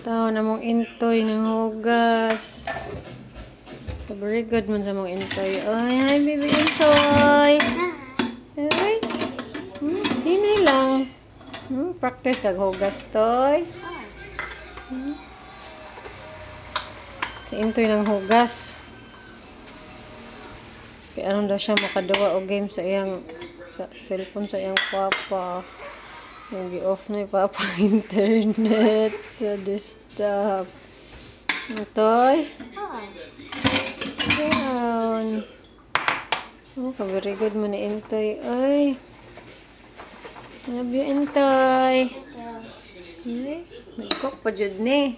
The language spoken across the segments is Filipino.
Tao na mong intoy ng hugas. Very good man sa mong intoy. Ay, hi baby intoy. Ay, hinay lang. Practice kag hugas toy. Si intoy ng hugas. Kaya anong daw siya makaduwa o game sa iyang cellphone sa iyang papa. Yung gi-off na yung papa internet sa desktop. Intoy. Down. Very good mo ni intoy. Ay. Love you, intoy. Ay. Nagkok pa dyan ni.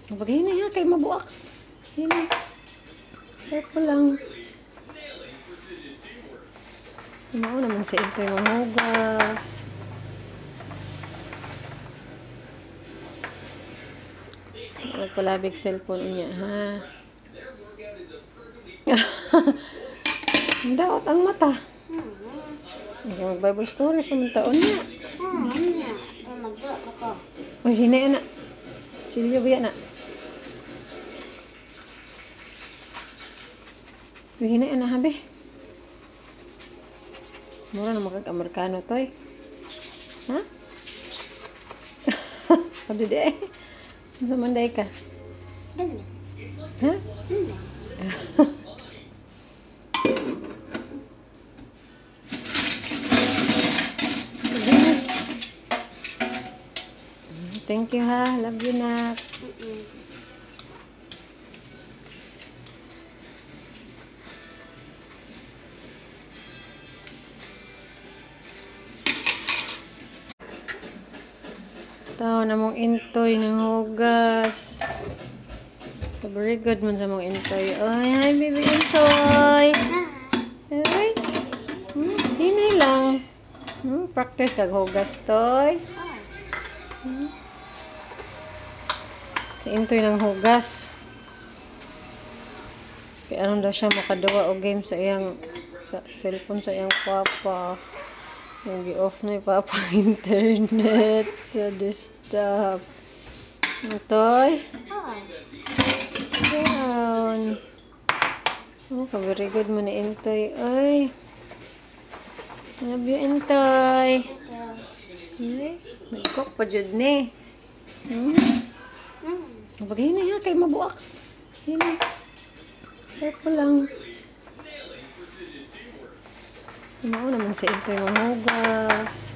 Pag-hinay ha, kay mabuak. Hinay. Careful lang. Tumao naman sa intoy mahugas. Magpalabig cellphone niya, ha? Daot ang mata. Mag-Bible stories, pamuntaon niya. Uy, hinay anak. Silyo ba yan, anak? Uy, hinay anak, habi. Mura na makag-Amerikano, toy. Ha? Pwede di eh. Masa manday ka? Ha? Thank you ha. Love you na. Tao na mong intoy ng hugas. Very good man sa mong intoy. Ay, hi baby intoy. Ay. Hinay lang. Practice kag hugas toy. Si intoy ng hugas. Kaya anong daw siya makaduwa o game sa iyang cellphone sa iyang papa. Yung gi-off na yung papa internet sa desktop. Intoy. Down. Very good mo ni intoy. Ay. Love you, intoy. Ay. Nagkok pa dyan ni. Pag-hinay ha, kay mabuak. Hinay. Careful lang. Tumao naman sa intoy mahugas.